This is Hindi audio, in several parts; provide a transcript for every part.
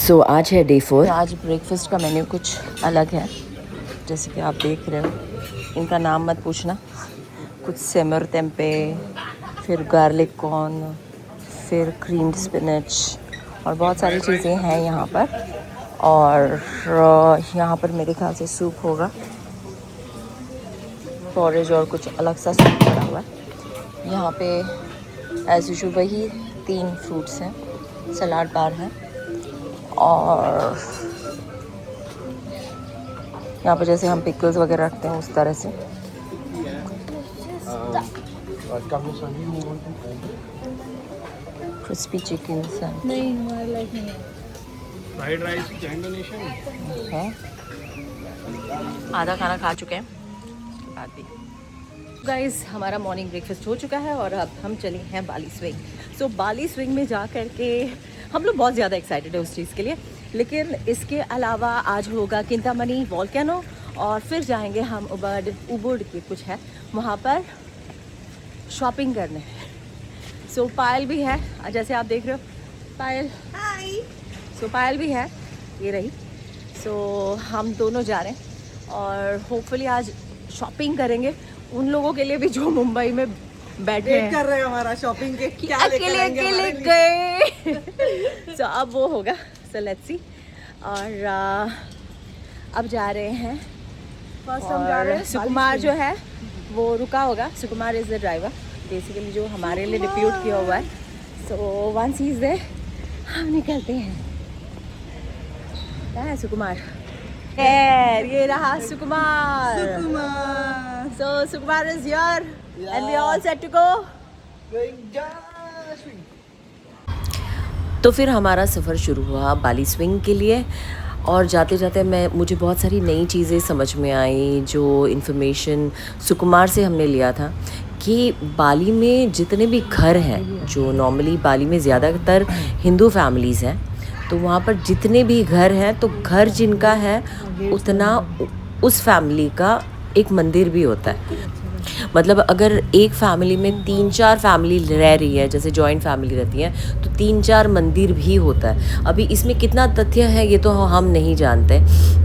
सो आज है डे 4। आज ब्रेकफास्ट का मेन्यू कुछ अलग है, जैसे कि आप देख रहे हो। इनका नाम मत पूछना। कुछ सेमर टेम्पे, फिर गार्लिक कॉर्न, फिर क्रीम्ड स्पिनच और बहुत सारी चीज़ें हैं यहाँ पर। और यहाँ पर मेरे ख्याल से सूप होगा, पॉरेज और कुछ अलग सा सूप पड़ा हुआ है। यहाँ पे एज यूजुअल वही 3 फ्रूट्स हैं, सलाद बार है और यहाँ पर जैसे हम पिकल्स वगैरह रखते हैं उस तरह से। क्रिस्पी चिकन फ्राइड राइस है। आधा खाना खा चुके हैं बाद भी। गाइस हमारा मॉर्निंग ब्रेकफास्ट हो चुका है और अब हम चले हैं बाली स्विंग। सो बाली स्विंग में जा कर के हम लोग बहुत ज़्यादा एक्साइटेड है उस चीज़ के लिए। लेकिन इसके अलावा आज होगा किंतामनी वॉल्केनो और फिर जाएंगे हम उबुड के कुछ है वहाँ पर शॉपिंग करने। सो पायल भी है, जैसे आप देख रहे हो पायल। हाय। सो पायल भी है, ये रही। सो हम दोनों जा रहे हैं और होपफुली आज शॉपिंग करेंगे उन लोगों के लिए भी जो मुंबई में बैठे हैं, कर रहे हैं हमारा शॉपिंग के क्या अकेले गए। सो अब वो होगा। So let's see. और अब जा रहे हैं और सुकुमार जो है वो रुका होगा। Sukumar is the driver basically, जो हमारे लिए डिप्यूट किया हुआ है। So once he is there हम निकलते हैं। क्या है सुकुमार? ये रहा सुकुमार। So Sukumar is here, and we are all set to go. तो फिर हमारा सफ़र शुरू हुआ बाली स्विंग के लिए। और जाते जाते मुझे बहुत सारी नई चीज़ें समझ में आई, जो इन्फॉर्मेशन सुकुमार से हमने लिया था कि बाली में जितने भी घर हैं, जो नॉर्मली बाली में ज़्यादातर हिंदू फैमिलीज़ हैं, तो वहाँ पर जितने भी घर हैं, तो घर जिनका है उतना उस फैमिली का एक मंदिर भी होता है। मतलब अगर एक फैमिली में 3-4 फैमिली रह रही है, जैसे जॉइंट फैमिली रहती है, तो 3-4 मंदिर भी होता है। अभी इसमें कितना तथ्य है ये तो हम नहीं जानते।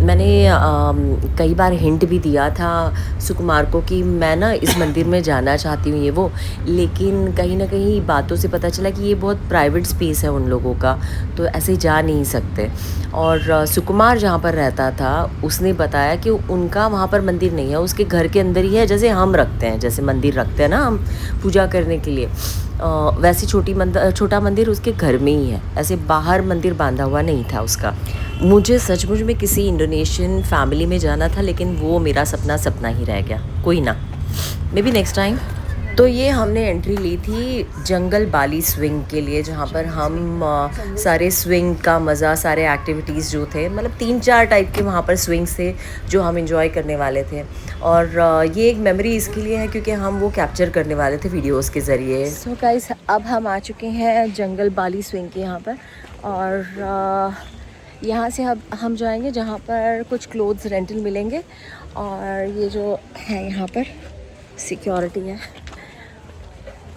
मैंने कई बार हिंट भी दिया था सुकुमार को कि मैं ना इस मंदिर में जाना चाहती हूँ ये वो, लेकिन कहीं ना कहीं बातों से पता चला कि ये बहुत प्राइवेट स्पेस है उन लोगों का, तो ऐसे जा नहीं सकते। और सुकुमार जहाँ पर रहता था उसने बताया कि उनका वहाँ पर मंदिर नहीं है, उसके घर के अंदर ही है, जैसे हम रखते हैं, जैसे मंदिर रखते हैं ना हम पूजा करने के लिए, वैसे छोटा मंदिर उसके घर में ही है। ऐसे बाहर मंदिर बांधा हुआ नहीं था उसका। मुझे सचमुच में किसी इंडोनेशियन फैमिली में जाना था, लेकिन वो मेरा सपना ही रह गया। कोई ना, मे बी नेक्स्ट टाइम। तो ये हमने एंट्री ली थी जंगल बाली स्विंग के लिए, जहाँ पर हम सारे स्विंग का मज़ा, सारे एक्टिविटीज़ जो थे, मतलब 3-4 टाइप के वहाँ पर स्विंग्स थे जो हम एंजॉय करने वाले थे। और ये एक मेमोरी इसके लिए है क्योंकि हम वो कैप्चर करने वाले थे वीडियोस के ज़रिए। सो गाइस अब हम आ चुके हैं जंगल बाली स्विंग के यहाँ पर, और यहाँ से अब हम जाएंगे जहाँ पर कुछ क्लोथ्स रेंटल मिलेंगे। और ये जो है यहाँ पर सिक्योरिटी है,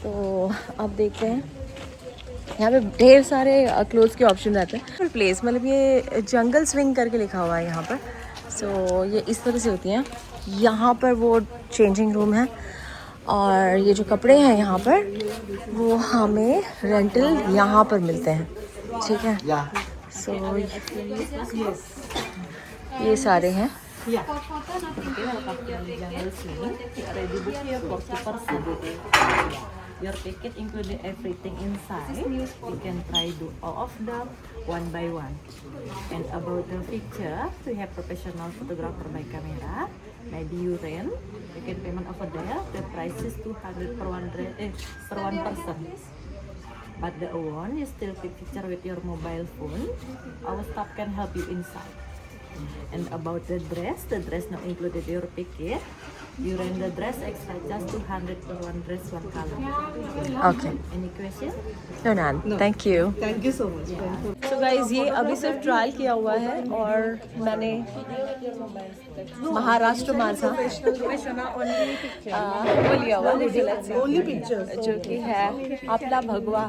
तो अब देखते हैं। यहाँ पे ढेर सारे क्लोथ्स के ऑप्शन रहते हैं। प्लेस मतलब ये जंगल स्विंग करके लिखा हुआ है यहाँ पर। सो ये इस तरह से होती हैं। यहाँ पर वो चेंजिंग रूम है और ये जो कपड़े हैं यहाँ पर वो हमें रेंटल यहाँ पर मिलते हैं, ठीक है। सो ये सारे हैं। Your ticket including everything inside. You can try do all of them one by one. And about the picture, we have professional photographer by camera. Maybe you rent. You can payment over there. The price is 200 per one person. But the one you still take picture with your mobile phone. Our staff can help you inside. And about the dress not included your ticket. You rent the dress extra just 200 per one dress, one color. Okay. Any question? No, none. Thank you. Thank you so much. So guys ये अभी सिर्फ ट्रायल किया हुआ है और मैंने महाराष्ट्र माझा वो लिया हुआ जो की है आपला भगवा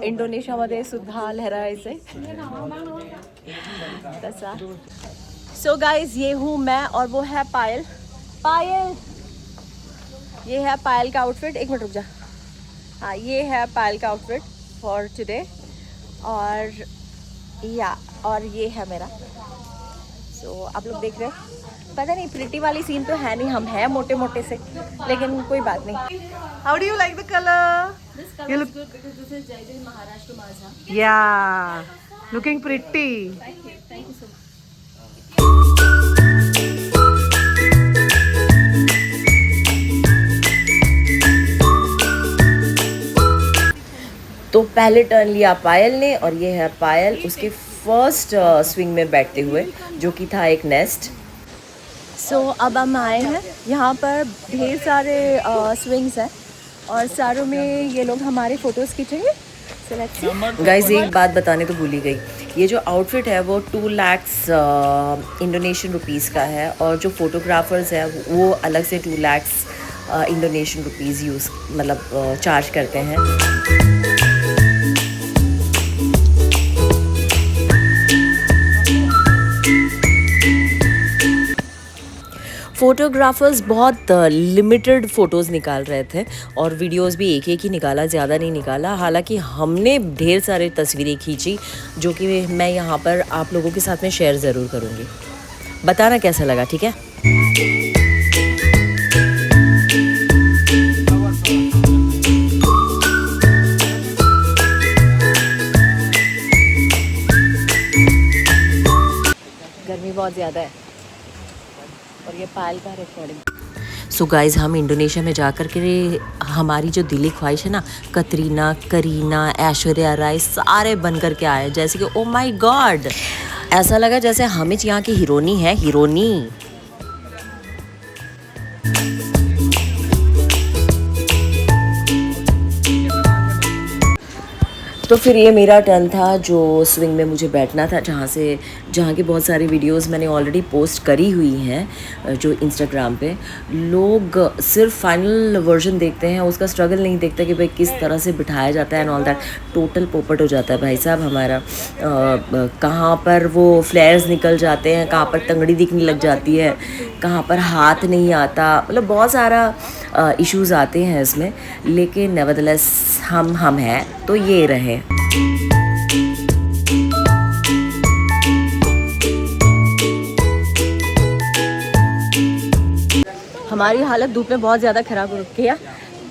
इंडोनेशियामध्ये सुद्धा लहरायचे तसा. सो गाइज ये हूँ मैं और वो है पायल. पायल ये है पायल का आउटफिट. एक मिनट रुक जा. हाँ ये है पायल का आउटफिट फॉर टुडे और ये है मेरा. सो आप लोग देख रहे हैं पता नहीं प्रिटी वाली सीन तो है नहीं. हम हैं मोटे मोटे से लेकिन कोई बात नहीं. How do you like the color? This color is good because this is Jai Maharashtra Mazha. Yeah, looking pretty. Thank you so much. तो पहले टर्न लिया पायल ने और ये है पायल उसके फर्स्ट स्विंग में बैठते हुए जो कि था एक नेस्ट. सो अब हम आए हैं यहाँ पर ढेर सारे स्विंग्स हैं और सारों में ये लोग हमारे फ़ोटोज़ खींचेंगे. गाइज एक बात बताने तो भूल ही गई. ये जो आउटफिट है वो 2 लाख इंडोनेशियन रुपीज़ का है और जो फोटोग्राफर्स हैं वो अलग से 2 लाख इंडोनेशियन रुपीज़ चार्ज करते हैं. फ़ोटोग्राफर्स बहुत लिमिटेड फ़ोटोज़ निकाल रहे थे और वीडियोस भी एक ही निकाला, ज़्यादा नहीं निकाला. हालांकि हमने ढेर सारे तस्वीरें खींची जो कि मैं यहाँ पर आप लोगों के साथ में शेयर ज़रूर करूँगी. बताना कैसा लगा. ठीक है. गर्मी बहुत ज़्यादा है और ये पायल का रिकॉर्डिंग. सो गाइज हम इंडोनेशिया में जाकर के हमारी जो दिली ख्वाहिश है ना कतरीना, करीना, ऐश्वर्या राय सारे बन कर के आए. जैसे कि ओ माय गॉड ऐसा लगा जैसे हम यहाँ की हीरोनी है. हीरोनी. तो फिर ये मेरा टर्न था जो स्विंग में मुझे बैठना था जहाँ की बहुत सारी वीडियोस मैंने ऑलरेडी पोस्ट करी हुई हैं जो इंस्टाग्राम पे. लोग सिर्फ फाइनल वर्जन देखते हैं, उसका स्ट्रगल नहीं देखते कि भाई किस तरह से बिठाया जाता है एंड ऑल दैट. टोटल पोपट हो जाता है भाई साहब हमारा. कहाँ पर वो फ्लेयर्स निकल जाते हैं, कहाँ पर तंगड़ी दिखने लग जाती है, कहाँ पर हाथ नहीं आता. बहुत सारा इश्यूज़ आते हैं इसमें. लेकिन नेवरदलेस हम हैं तो ये रहे. हमारी हालत धूप में बहुत ज़्यादा ख़राब हो रखी है.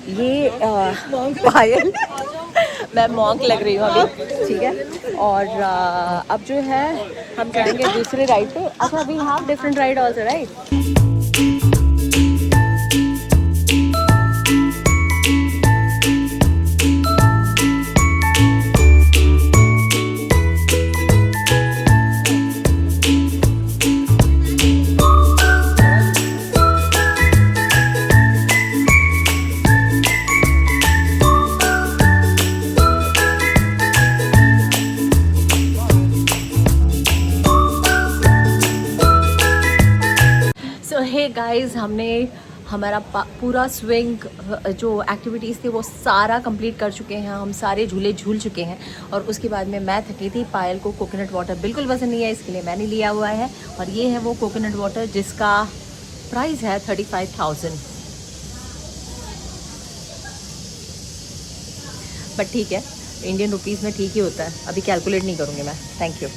ये पायल मैं मॉन्क लग रही हूँ अभी. ठीक है. और अब जो है हम जाएंगे दूसरे राइड पे. अच्छा we have different ride also right. Guys हमने हमारा पूरा स्विंग जो एक्टिविटीज़ थी वो सारा कंप्लीट कर चुके हैं. हम सारे झूले झूल चुके हैं और उसके बाद में मैं थकी थी. पायल को कोकोनट वाटर बिल्कुल पसंद नहीं है इसके लिए मैंने लिया हुआ है और ये है वो कोकोनट वाटर जिसका प्राइस है 35,000. बट ठीक है इंडियन रुपीज़ में ठीक ही होता है. अभी कैलकुलेट नहीं करूँगी मैं. Thank you.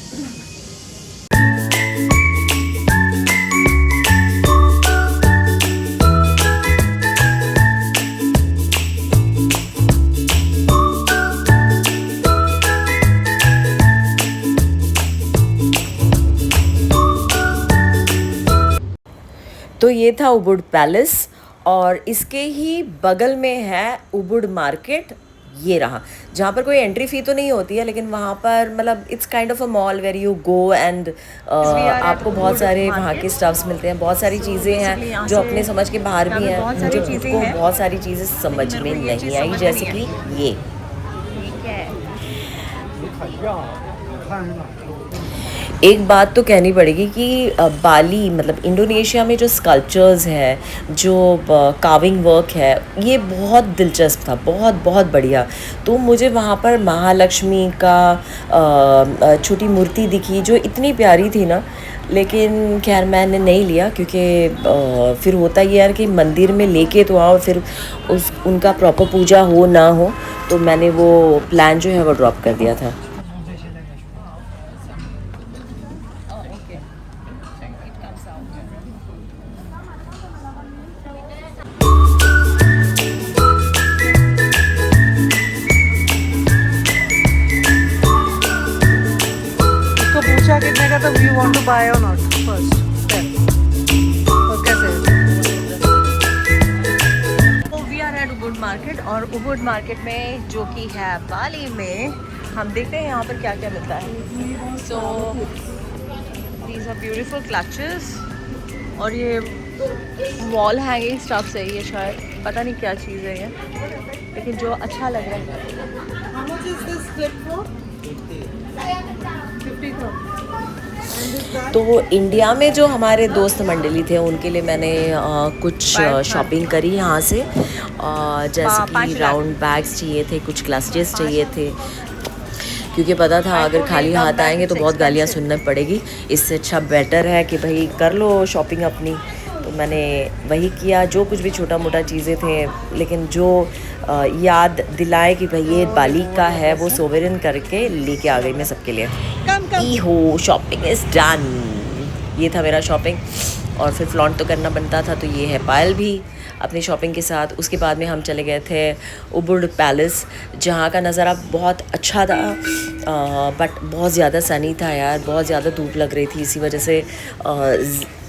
तो ये था उबुड पैलेस और इसके ही बगल में है उबुड मार्केट. ये रहा जहाँ पर कोई एंट्री फ़ी तो नहीं होती है लेकिन वहाँ पर it's kind of a mall where you go and आपको बहुत सारे वहाँ के स्टफ्स मिलते हैं. बहुत सारी चीज़ें हैं जो अपने समझ के बाहर भी हैं. मुझे बहुत सारी चीज़ें समझ में नहीं आई जैसे कि ये एक बात तो कहनी पड़ेगी कि बाली मतलब इंडोनेशिया में जो स्कल्पचर्स है, जो कार्विंग वर्क है, ये बहुत दिलचस्प था, बहुत बहुत बढ़िया। तो मुझे वहाँ पर महालक्ष्मी का छोटी मूर्ति दिखी जो इतनी प्यारी थी ना, लेकिन खैर मैंने नहीं लिया क्योंकि फिर होता ये यार कि मंदिर में लेके तो आओ, फिर उस उनका प्रॉपर पूजा हो ना हो, तो मैंने वो प्लान जो है वो ड्रॉप कर दिया था। इसको पूछा कितने का, तो यू वांट टू बाय और नॉट फर्स्ट और कैसे। तो वी आर एट उबुड मार्केट, और उबुड मार्केट में जो कि है बाली में, हम देखते हैं यहाँ पर क्या क्या मिलता है। So these are beautiful clutches, और ये वॉल हैंगिंग स्टफ है, ये शायद पता नहीं क्या चीज़ है ये, लेकिन जो अच्छा लग रहा है। How much is this clip for? 50 तो इंडिया में जो हमारे दोस्त मंडली थे उनके लिए मैंने कुछ शॉपिंग करी यहाँ से, जैसे कि राउंड बैग्स चाहिए थे, कुछ क्लचेस चाहिए थे, क्योंकि पता था अगर खाली हाथ आएंगे तो बहुत गालियाँ सुनना पड़ेगी। इससे अच्छा बेटर है कि भाई कर लो शॉपिंग अपनी। तो मैंने वही किया, जो कुछ भी छोटा मोटा चीज़ें थे, लेकिन जो याद दिलाए कि भाई ये बाली का है, वो सोवेरियन करके लेके आ गई मैं सबके लिए। ई हो, शॉपिंग इज़ डन। ये था मेरा शॉपिंग, और फिर फ्लॉन्ट तो करना बनता था, तो ये है पायल भी अपनी शॉपिंग के साथ। उसके बाद में हम चले गए थे उबुड पैलेस, जहाँ का नज़ारा बहुत अच्छा था, बट बहुत ज़्यादा सनी था यार, बहुत ज़्यादा धूप लग रही थी, इसी वजह से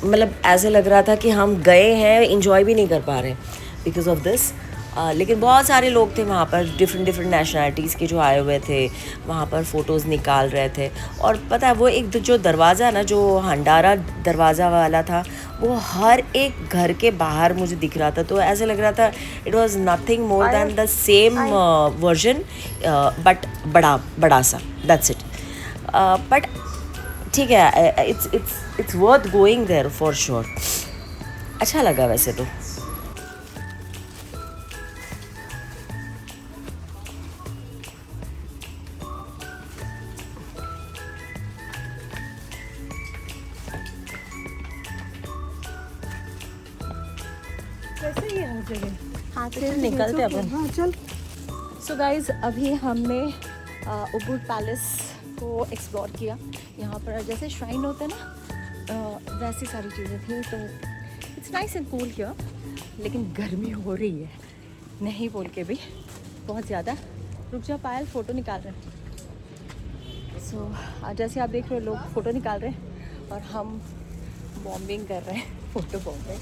मतलब ऐसे लग रहा था कि हम गए हैं, इंजॉय भी नहीं कर पा रहे बिकॉज़ ऑफ दिस। लेकिन बहुत सारे लोग थे वहाँ पर, डिफरेंट नेशनलिटीज़ के जो आए हुए थे, वहाँ पर फ़ोटोज़ निकाल रहे थे। और पता है वो एक जो दरवाज़ा ना, जो हंडारा दरवाज़ा वाला था, वो हर एक घर के बाहर मुझे दिख रहा था, तो ऐसे लग रहा था it was nothing more than the same version, but बड़ा सा, दैट्स इट। बट ठीक है, it's worth going there for sure. अच्छा लगा वैसे तो। कैसे ही हर जगह। हाँ तो फिर निकलते अपन। हाँ चल। सो गाइज, अभी हमने उबुड पैलेस को एक्सप्लोर किया। यहाँ पर जैसे श्राइन होते हैं ना, वैसी सारी चीज़ें थी, तो it's nice and cool here. लेकिन गर्मी हो रही है, नहीं बोल के भी बहुत ज़्यादा। रुक जा पायल, फ़ोटो निकाल रहे हैं। सो जैसे आप देख रहे हो, लोग फ़ोटो निकाल रहे हैं और हम बॉम्बिंग कर रहे हैं, फ़ोटो बॉम्बिंग।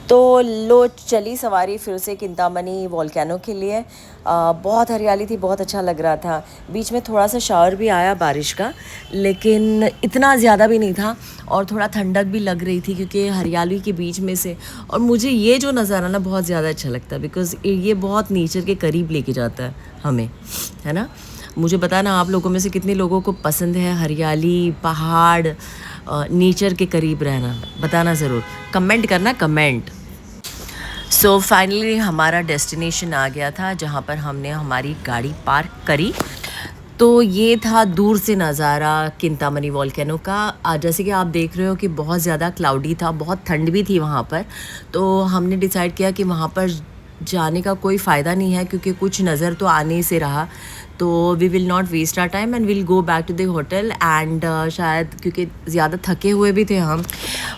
तो लो चली सवारी फिर से किंतामनी वोल्केनो के लिए। बहुत हरियाली थी, बहुत अच्छा लग रहा था। बीच में थोड़ा सा शावर भी आया बारिश का, लेकिन इतना ज़्यादा भी नहीं था, और थोड़ा ठंडक भी लग रही थी क्योंकि हरियाली के बीच में से। और मुझे ये जो नज़ारा ना बहुत ज़्यादा अच्छा लगता है, बिकॉज़ ये बहुत नेचर के करीब लेके जाता है हमें, है ना। मुझे बताना आप लोगों में से कितने लोगों को पसंद है हरियाली, पहाड़, नेचर के करीब रहना, बताना ज़रूर, कमेंट करना, कमेंट। सो फाइनली हमारा डेस्टिनेशन आ गया था, जहाँ पर हमने हमारी गाड़ी पार्क करी। तो ये था दूर से नज़ारा किंतामनी वोल्केनो का। जैसे कि आप देख रहे हो कि बहुत ज़्यादा क्लाउडी था, बहुत ठंड भी थी वहाँ पर। तो हमने डिसाइड किया कि वहाँ पर जाने का कोई फ़ायदा नहीं है, क्योंकि कुछ नज़र तो आने से रहा। तो we will not waste our time and will go back to the hotel. And शायद क्योंकि ज़्यादा थके हुए भी थे हम,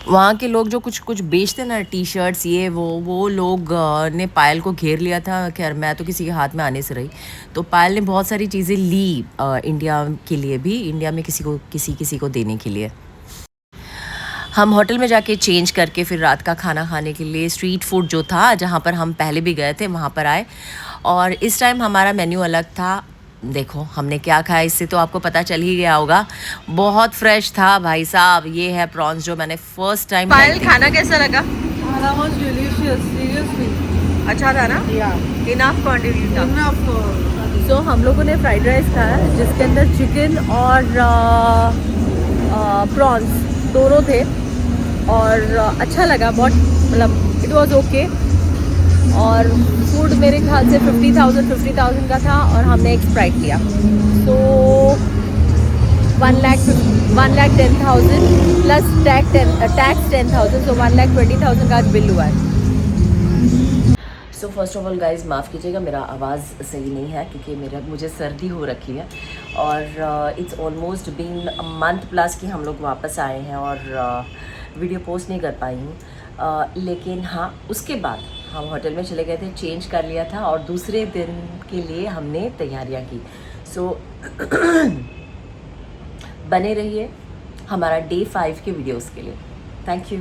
वहाँ के लोग जो कुछ बेचते ना, टी शर्ट्स ये वो लोग ने पायल को घेर लिया था। खैर मैं तो किसी के हाथ में आने से रही। तो पायल ने बहुत सारी चीज़ें ली इंडिया के लिए भी, इंडिया में किसी को देने के लिए। हम होटल में जाके चेंज करके फिर रात का खाना खाने के लिए स्ट्रीट फूड जो था, जहाँ पर हम पहले भी गए थे, वहाँ पर आए। और इस टाइम हमारा मेन्यू अलग था। देखो हमने क्या खाया, इससे तो आपको पता चल ही गया होगा। बहुत फ्रेश था भाई साहब। ये है प्रॉन्स जो मैंने फर्स्ट टाइम। पायल, खाना कैसा लगा? That was delicious, seriously. अच्छा था ना? Yeah. इनफ क्वांटिटी था। Enough सो हम लोगों ने फ्राइड राइस खाया जिसके अंदर चिकन और प्रॉन्स दोनों थे और अच्छा लगा बहुत, मतलब इट वाज ओके। और फूड मेरे ख्याल से 50,000 का था और हमने एक स्प्राइट लिया। सो 1,10,000 प्लस टैक्स 10,000, सो 1,20,000 का बिल हुआ है। So first of all guys माफ़ कीजिएगा, मेरा आवाज़ सही नहीं है क्योंकि मुझे सर्दी हो रखी है और it's almost been a month plus कि हम लोग वापस आए हैं और वीडियो पोस्ट नहीं कर पाई हूँ। लेकिन हाँ, उसके बाद हम होटल में चले गए थे, चेंज कर लिया था और दूसरे दिन के लिए हमने तैयारियाँ की। सो बने रहिए हमारा डे 5 के वीडियोज़ के लिए। Thank you.